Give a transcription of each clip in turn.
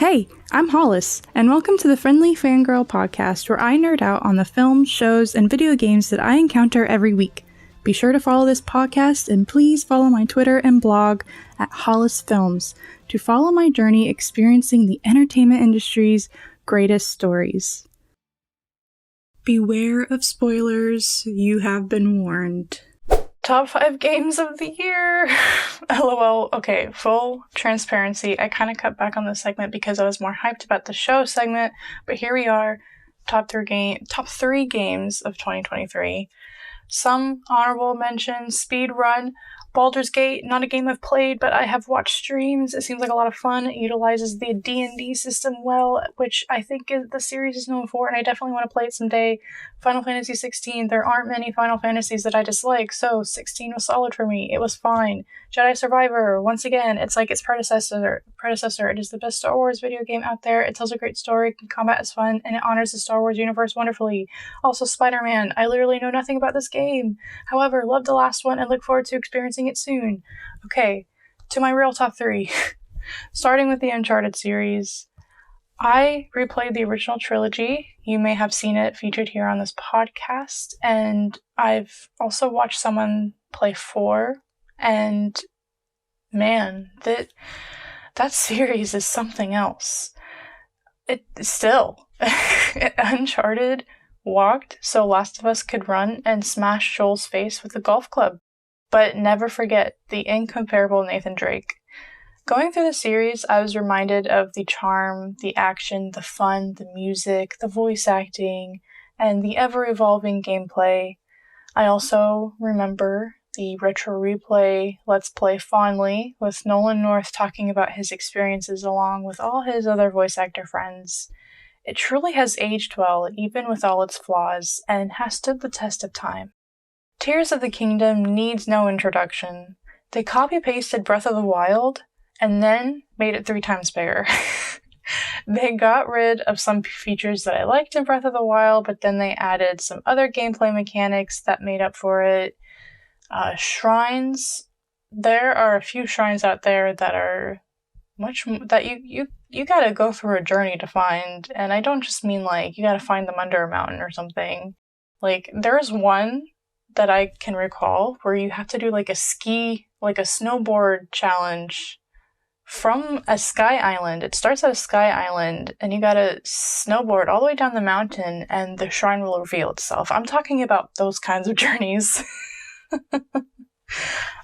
Hey, I'm Hollis, and welcome to the Friendly Fangirl podcast, where I nerd out on the films, shows, and video games that I encounter every week. Be sure to follow this podcast, and please follow my Twitter and blog at Hollis Films to follow my journey experiencing the entertainment industry's greatest stories. Beware of spoilers, you have been warned. Top 5 games of the year! LOL. Okay, full transparency. I kind of cut back on this segment because I was more hyped about the show segment, but here we are, top 3 games of 2023. Some honorable mentions: Speed Run, Baldur's Gate, not a game I've played, but I have watched streams. It seems like a lot of fun. It utilizes the D&D system well, which I think the series is known for, and I definitely want to play it someday. Final Fantasy 16, there aren't many Final Fantasies that I dislike, so 16 was solid for me. It was fine. Jedi Survivor, once again, it's like its predecessor. It is the best Star Wars video game out there. It tells a great story, combat is fun, and it honors the Star Wars universe wonderfully. Also, Spider-Man. I literally know nothing about this game. However, love the last one and look forward to experiencing it soon. Okay, to my real top 3. Starting with the Uncharted series. I replayed the original trilogy. You may have seen it featured here on this podcast, and I've also watched someone play 4, and man, that series is something else. It still Uncharted walked so Last of Us could run and smash Joel's face with a golf club. But never forget the incomparable Nathan Drake. Going through the series, I was reminded of the charm, the action, the fun, the music, the voice acting, and the ever-evolving gameplay. I also remember the retro replay Let's Play fondly, with Nolan North talking about his experiences along with all his other voice actor friends. It truly has aged well, even with all its flaws, and has stood the test of time. Tears of the Kingdom needs no introduction. They copy-pasted Breath of the Wild, and then made it 3 times bigger. They got rid of some features that I liked in Breath of the Wild, but then they added some other gameplay mechanics that made up for it. Shrines. There are a few shrines out there that are that you gotta go through a journey to find, and I don't just mean like you gotta find them under a mountain or something. Like, there's one that I can recall where you have to do like a snowboard challenge from a sky island. It starts at a sky island, and you gotta snowboard all the way down the mountain, and the shrine will reveal itself. I'm talking about those kinds of journeys.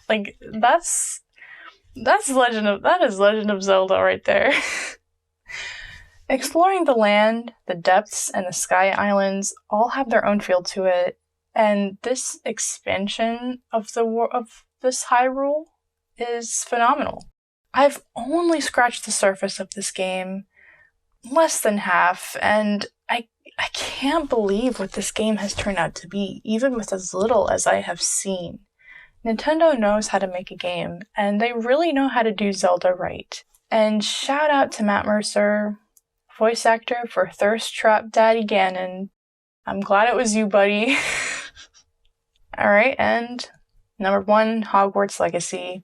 Like, that is Legend of Zelda right there. Exploring the land, the depths, and the sky islands all have their own feel to it, and this expansion of this Hyrule is phenomenal. I've only scratched the surface of this game, less than half, and I can't believe what this game has turned out to be, even with as little as I have seen. Nintendo knows how to make a game, and they really know how to do Zelda right. And shout out to Matt Mercer, voice actor for Thirst Trap Daddy Ganon. I'm glad it was you, buddy. Alright, and number 1, Hogwarts Legacy.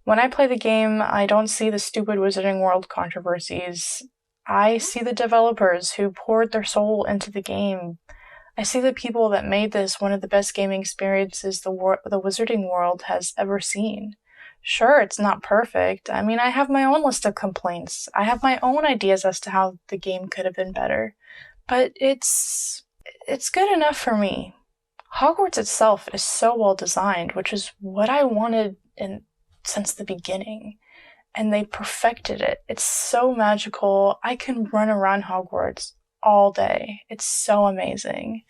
When I play the game, I don't see the stupid Wizarding World controversies. I see the developers who poured their soul into the game. I see the people that made this one of the best gaming experiences the Wizarding World has ever seen. Sure, it's not perfect. I mean, I have my own list of complaints. I have my own ideas as to how the game could have been better. But it's good enough for me. Hogwarts itself is so well designed, which is what I wanted since the beginning, and they perfected it. It's so magical. I can run around Hogwarts all day. It's so amazing.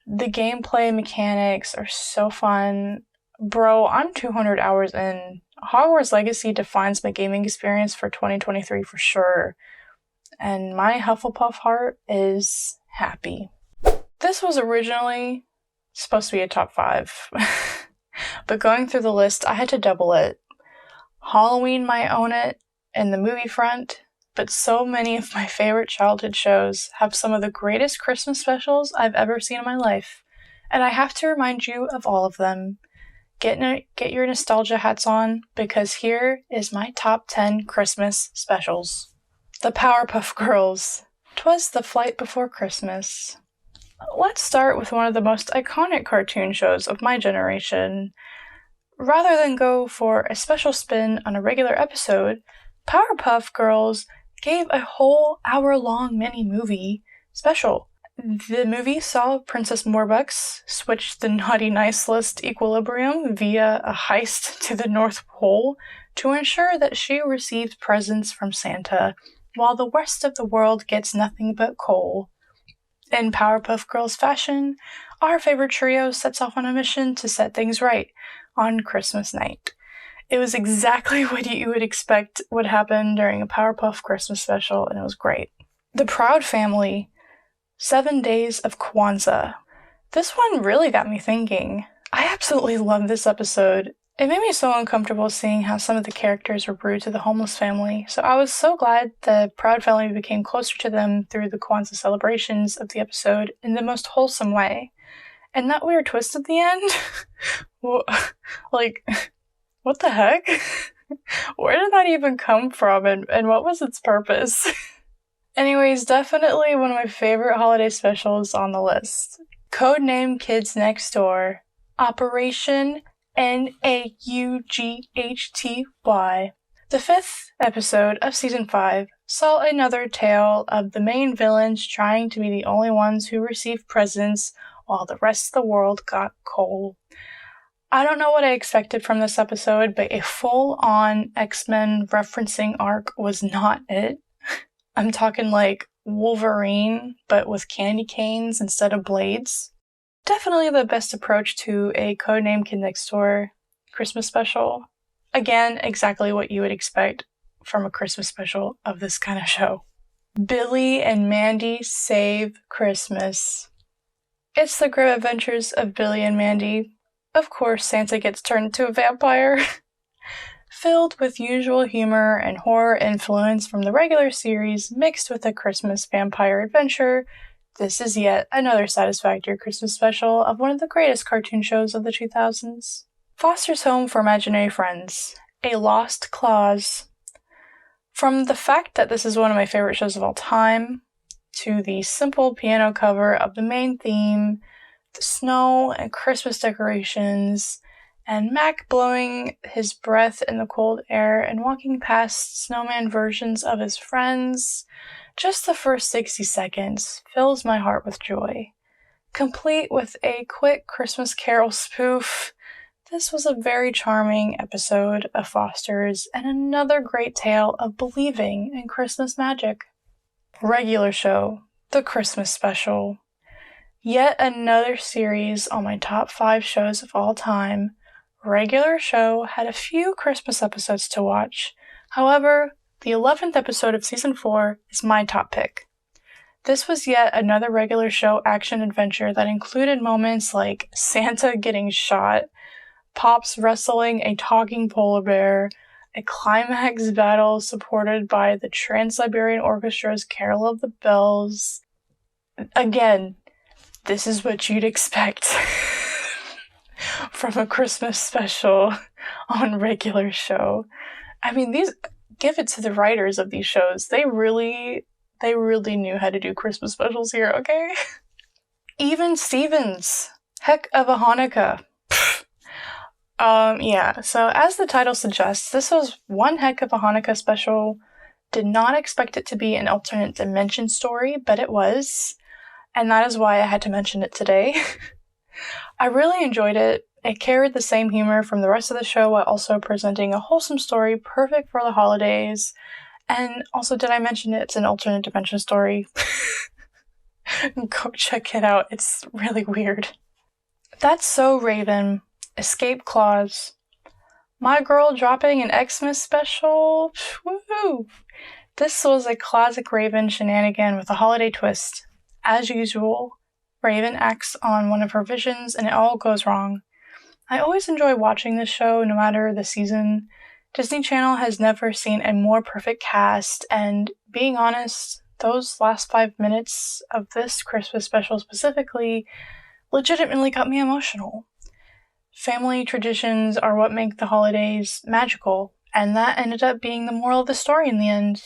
The gameplay mechanics are so fun. Bro, I'm 200 hours in. Hogwarts Legacy defines my gaming experience for 2023 for sure, and my Hufflepuff heart is happy. This was originally supposed to be a top 5. But going through the list, I had to double it. Halloween might own it in the movie front, but so many of my favorite childhood shows have some of the greatest Christmas specials I've ever seen in my life, and I have to remind you of all of them. Get your nostalgia hats on, because here is my top 10 Christmas specials. The Powerpuff Girls. 'Twas the Flight Before Christmas. Let's start with one of the most iconic cartoon shows of my generation. Rather than go for a special spin on a regular episode, Powerpuff Girls gave a whole hour-long mini-movie special. The movie saw Princess Morbucks switch the naughty nice list equilibrium via a heist to the North Pole to ensure that she receives presents from Santa, while the rest of the world gets nothing but coal. In Powerpuff Girls fashion, our favorite trio sets off on a mission to set things right on Christmas night. It was exactly what you would expect would happen during a Powerpuff Christmas special, and it was great. The Proud Family. 7 Days of Kwanzaa. This one really got me thinking. I absolutely love this episode. It made me so uncomfortable seeing how some of the characters were rude to the homeless family, so I was so glad the Proud Family became closer to them through the Kwanzaa celebrations of the episode in the most wholesome way. And that weird twist at the end? Well, like, what the heck? Where did that even come from, and what was its purpose? Anyways, definitely one of my favorite holiday specials on the list. Codename Kids Next Door. Operation Naughty. The 5th episode of Season 5 saw another tale of the main villains trying to be the only ones who received presents while the rest of the world got coal. I don't know what I expected from this episode, but a full-on X-Men referencing arc was not it. I'm talking like Wolverine, but with candy canes instead of blades. Definitely the best approach to a Codename Kid Next Door Christmas special. Again, exactly what you would expect from a Christmas special of this kind of show. Billy and Mandy Save Christmas. It's the grim adventures of Billy and Mandy. Of course, Santa gets turned into a vampire. Filled with usual humor and horror influence from the regular series mixed with a Christmas vampire adventure, this is yet another satisfactory Christmas special of one of the greatest cartoon shows of the 2000s. Foster's Home for Imaginary Friends. A Lost Clause. From the fact that this is one of my favorite shows of all time, to the simple piano cover of the main theme, the snow and Christmas decorations, and Mac blowing his breath in the cold air and walking past snowman versions of his friends, just the first 60 seconds fills my heart with joy. Complete with a quick Christmas Carol spoof, this was a very charming episode of Foster's and another great tale of believing in Christmas magic. Regular show, The Christmas Special. Yet another series on my top 5 shows of all time. Regular show had a few Christmas episodes to watch. However, the 11th episode of Season 4 is my top pick. This was yet another regular show action-adventure that included moments like Santa getting shot, Pops wrestling a talking polar bear, a climax battle supported by the Trans-Siberian Orchestra's Carol of the Bells. Again, this is what you'd expect from a Christmas special on regular show. I mean, give it to the writers of these shows. They really knew how to do Christmas specials here, okay? Even Stevens. Heck of a Hanukkah. Yeah, so as the title suggests, this was one heck of a Hanukkah special. Did not expect it to be an alternate dimension story, but it was. And that is why I had to mention it today. I really enjoyed it. It carried the same humor from the rest of the show while also presenting a wholesome story perfect for the holidays. And also, did I mention it's an alternate dimension story? Go check it out. It's really weird. That's So Raven. Escape Clause. My Girl dropping an Xmas special. Woohoo! This was a classic Raven shenanigan with a holiday twist. As usual, Raven acts on one of her visions and it all goes wrong. I always enjoy watching this show no matter the season. Disney Channel has never seen a more perfect cast, and being honest, those last 5 minutes of this Christmas special specifically legitimately got me emotional. Family traditions are what make the holidays magical, and that ended up being the moral of the story in the end.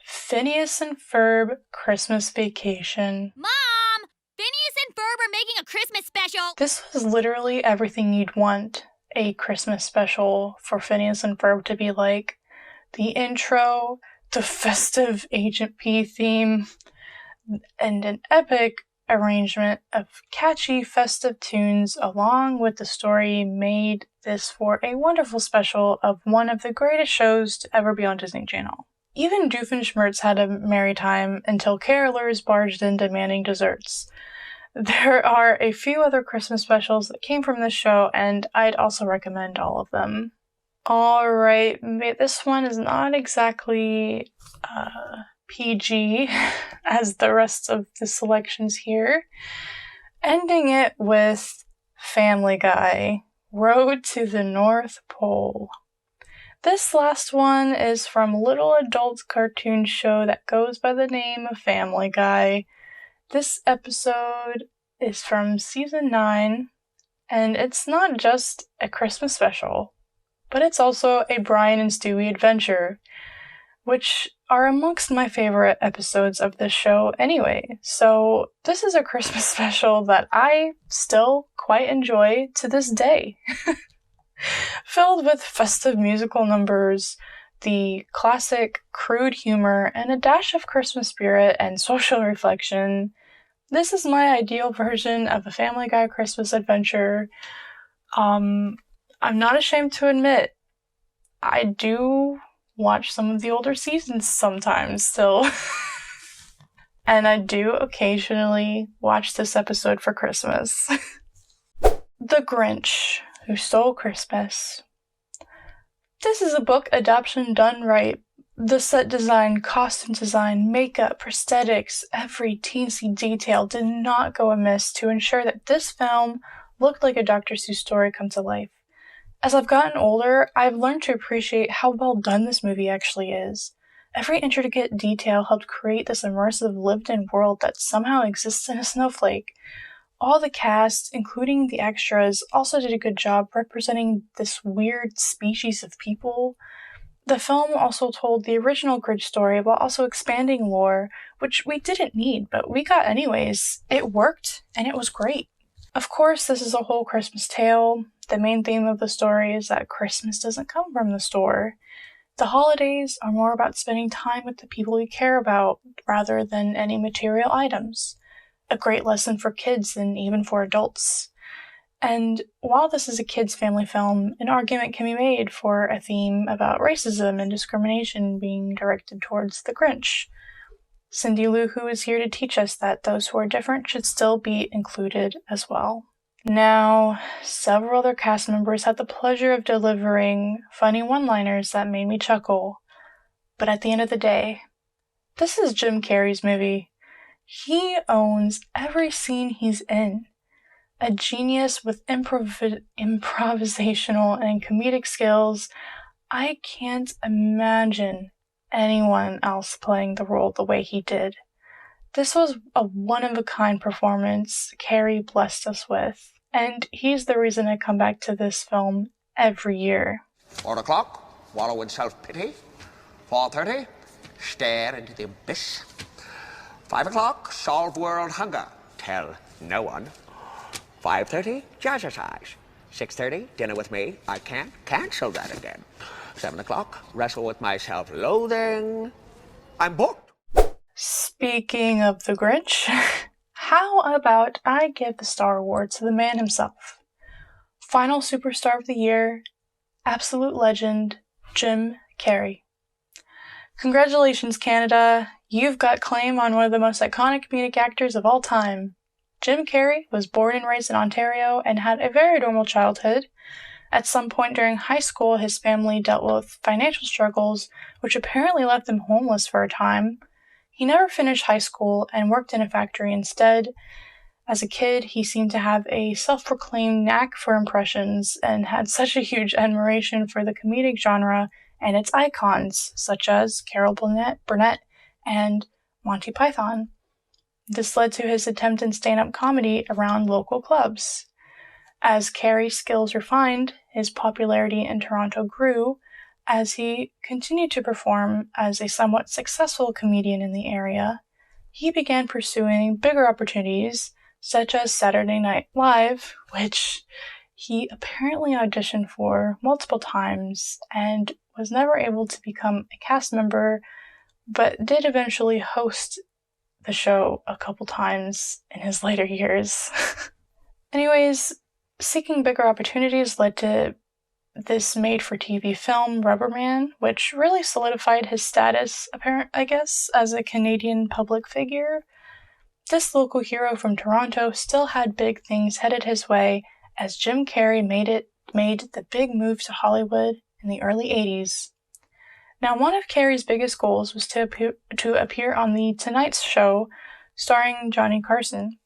Phineas and Ferb Christmas Vacation. Mom! Phineas and Ferb are making a Christmas special! This was literally everything you'd want a Christmas special for Phineas and Ferb to be like. The intro, the festive Agent P theme, and an epic arrangement of catchy festive tunes along with the story made this for a wonderful special of one of the greatest shows to ever be on Disney Channel. Even Doofenshmirtz had a merry time until carolers barged in demanding desserts. There are a few other Christmas specials that came from this show, and I'd also recommend all of them. Alright, this one is not exactly PG as the rest of the selections here. Ending it with Family Guy, Road to the North Pole. This last one is from a little adult cartoon show that goes by the name of Family Guy. This episode is from season 9, and it's not just a Christmas special, but it's also a Brian and Stewie adventure, which are amongst my favorite episodes of this show anyway. So this is a Christmas special that I still quite enjoy to this day. Filled with festive musical numbers, the classic crude humor, and a dash of Christmas spirit and social reflection, this is my ideal version of a Family Guy Christmas adventure. I'm not ashamed to admit, I do watch some of the older seasons sometimes still. And I do occasionally watch this episode for Christmas. The Grinch Who Stole Christmas. This is a book adaptation done right. The set design, costume design, makeup, prosthetics, every teensy detail did not go amiss to ensure that this film looked like a Dr. Seuss story come to life. As I've gotten older, I've learned to appreciate how well done this movie actually is. Every intricate detail helped create this immersive lived-in world that somehow exists in a snowflake. All the cast, including the extras, also did a good job representing this weird species of people. The film also told the original Grinch story while also expanding lore, which we didn't need, but we got anyways. It worked, and it was great. Of course, this is a whole Christmas tale. The main theme of the story is that Christmas doesn't come from the store. The holidays are more about spending time with the people you care about, rather than any material items. A great lesson for kids and even for adults. And while this is a kids' family film, an argument can be made for a theme about racism and discrimination being directed towards the Grinch. Cindy Lou Who is here to teach us that those who are different should still be included as well. Now, several other cast members had the pleasure of delivering funny one-liners that made me chuckle. But at the end of the day, this is Jim Carrey's movie. He owns every scene he's in. A genius with improvisational and comedic skills. I can't imagine anyone else playing the role the way he did. This was a one-of-a-kind performance Carrey blessed us with, and he's the reason I come back to this film every year. 4 o'clock, wallow in self-pity. 4:30, stare into the abyss. 5 o'clock, solve world hunger. Tell no one. 5:30, jazzercise. 6:30, dinner with me. I can't cancel that again. 7 o'clock, wrestle with my self-loathing. I'm booked. Speaking of the Grinch, how about I give the Star Award to the man himself? Final superstar of the year, absolute legend, Jim Carrey. Congratulations, Canada. You've got claim on one of the most iconic comedic actors of all time. Jim Carrey was born and raised in Ontario and had a very normal childhood. At some point during high school, his family dealt with financial struggles, which apparently left him homeless for a time. He never finished high school and worked in a factory instead. As a kid, he seemed to have a self-proclaimed knack for impressions and had such a huge admiration for the comedic genre and its icons, such as Carol Burnett and Monty Python. This led to his attempt in stand-up comedy around local clubs. As Carrey's skills refined, his popularity in Toronto grew, As he continued to perform as a somewhat successful comedian in the area, he began pursuing bigger opportunities, such as Saturday Night Live, which he apparently auditioned for multiple times and was never able to become a cast member, but did eventually host the show a couple times in his later years. Anyways, seeking bigger opportunities led to this made-for-TV film, Rubberman, which really solidified his status, as a Canadian public figure. This local hero from Toronto still had big things headed his way as Jim Carrey made the big move to Hollywood in the early 80s. Now, one of Carrey's biggest goals was to appear on The Tonight Show starring Johnny Carson.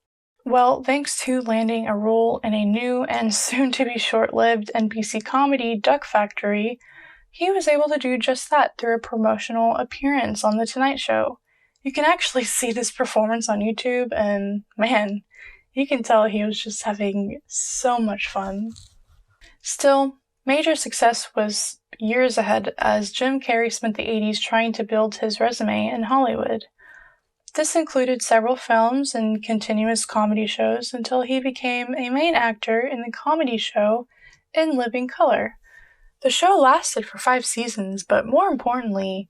Well, thanks to landing a role in a new and soon-to-be short-lived NBC comedy, Duck Factory, he was able to do just that through a promotional appearance on The Tonight Show. You can actually see this performance on YouTube, and man, you can tell he was just having so much fun. Still, major success was years ahead as Jim Carrey spent the 80s trying to build his resume in Hollywood. This included several films and continuous comedy shows until he became a main actor in the comedy show In Living Color. The show lasted for 5 seasons, but more importantly,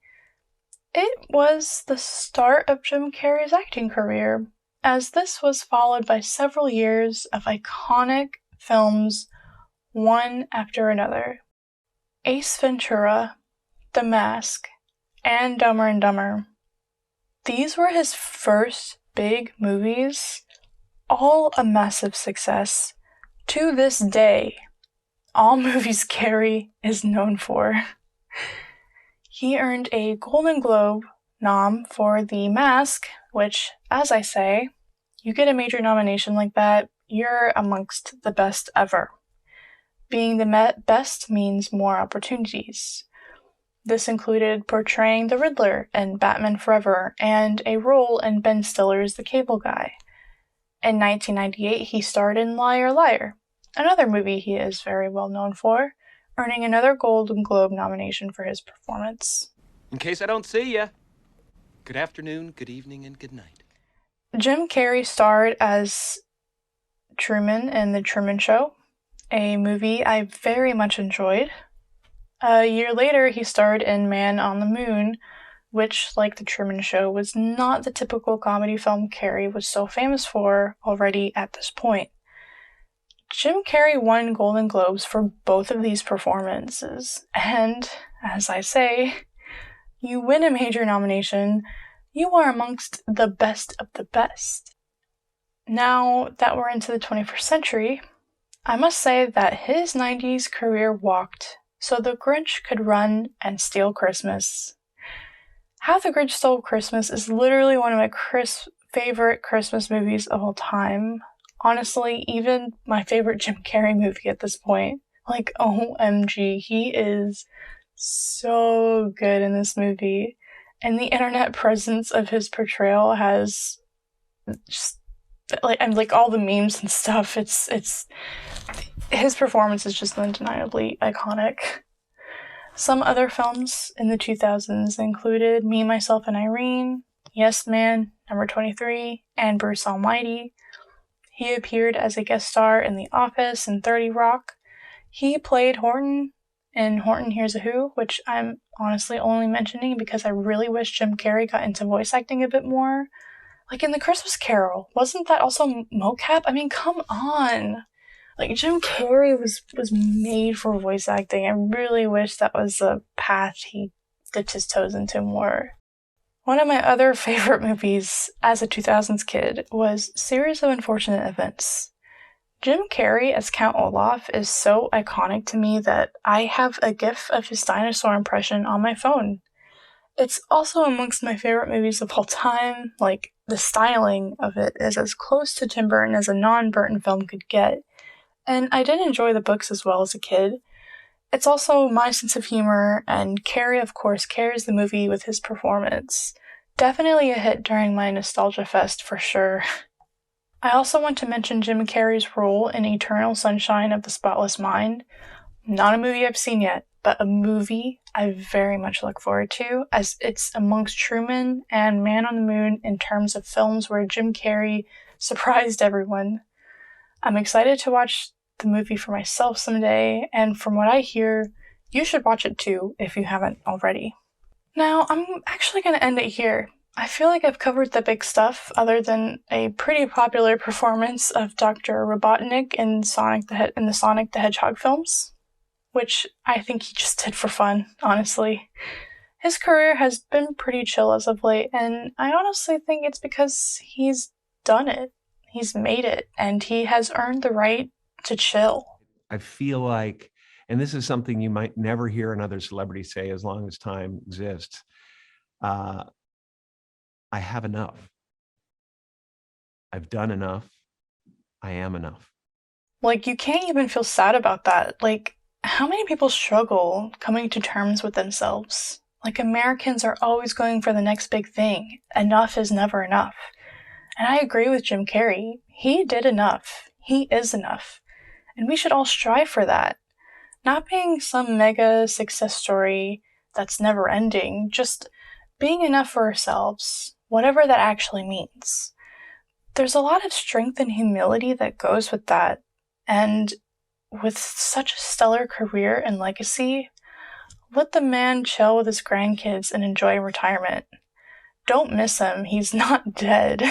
it was the start of Jim Carrey's acting career, as this was followed by several years of iconic films, one after another. Ace Ventura, The Mask, and Dumber and Dumber. These were his first big movies, all a massive success. To this day, all movies Carrey is known for. He earned a Golden Globe nom for The Mask, which, as I say, you get a major nomination like that, you're amongst the best ever. Being the best means more opportunities. This included portraying the Riddler in Batman Forever and a role in Ben Stiller's The Cable Guy. In 1998, he starred in Liar Liar, another movie he is very well known for, earning another Golden Globe nomination for his performance. In case I don't see ya, good afternoon, good evening, and good night. Jim Carrey starred as Truman in The Truman Show, a movie I very much enjoyed. A year later, he starred in Man on the Moon, which, like The Truman Show, was not the typical comedy film Carrey was so famous for already at this point. Jim Carrey won Golden Globes for both of these performances, and, as I say, you win a major nomination, you are amongst the best of the best. Now that we're into the 21st century, I must say that his 90s career walked so the Grinch could run and steal Christmas. How the Grinch Stole Christmas is literally one of my favorite Christmas movies of all time. Honestly, even my favorite Jim Carrey movie at this point. Like, OMG, he is so good in this movie. And the internet presence of his portrayal has just, like all the memes and stuff, it's his performance is just undeniably iconic. Some other films in the 2000s included Me, Myself, and Irene, Yes Man, Number 23, and Bruce Almighty. He appeared as a guest star in The Office and 30 Rock. He played Horton in Horton Hears a Who, which I'm honestly only mentioning because I really wish Jim Carrey got into voice acting a bit more. Like in The Christmas Carol, wasn't that also mocap? I mean, come on! Like, Jim Carrey was made for voice acting. I really wish that was a path he dipped his toes into more. One of my other favorite movies as a 2000s kid was Series of Unfortunate Events. Jim Carrey as Count Olaf is so iconic to me that I have a gif of his dinosaur impression on my phone. It's also amongst my favorite movies of all time. Like, the styling of it is as close to Tim Burton as a non-Burton film could get. And I did enjoy the books as well as a kid. It's also my sense of humor, and Carrey, of course, carries the movie with his performance. Definitely a hit during my nostalgia fest, for sure. I also want to mention Jim Carrey's role in Eternal Sunshine of the Spotless Mind. Not a movie I've seen yet, but a movie I very much look forward to, as it's amongst Truman and Man on the Moon in terms of films where Jim Carrey surprised everyone. I'm excited to watch the movie for myself someday, and from what I hear, you should watch it too if you haven't already. Now, I'm actually going to end it here. I feel like I've covered the big stuff other than a pretty popular performance of Dr. Robotnik in the Sonic the Hedgehog films, which I think he just did for fun, honestly. His career has been pretty chill as of late, and I honestly think it's because he's done it. He's made it, and he has earned the right to chill. I feel like, and this is something you might never hear another celebrity say as long as time exists, I have enough. I've done enough. I am enough. Like, you can't even feel sad about that. Like, how many people struggle coming to terms with themselves? Like, Americans are always going for the next big thing. Enough is never enough. And I agree with Jim Carrey. He did enough. He is enough. And we should all strive for that. Not being some mega success story that's never ending, just being enough for ourselves, whatever that actually means. There's a lot of strength and humility that goes with that, and with such a stellar career and legacy, let the man chill with his grandkids and enjoy retirement. Don't miss him, he's not dead.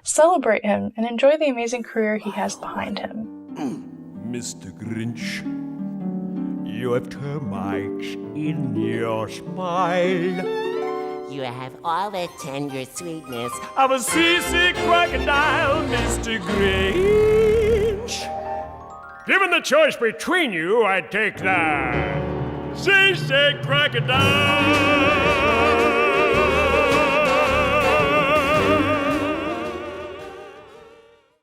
Celebrate him and enjoy the amazing career he has behind him. Mr. Grinch, you have termites in your smile. You have all the tender sweetness of a seasick crocodile, Mr. Grinch. Given the choice between you, I'd take the seasick crocodile.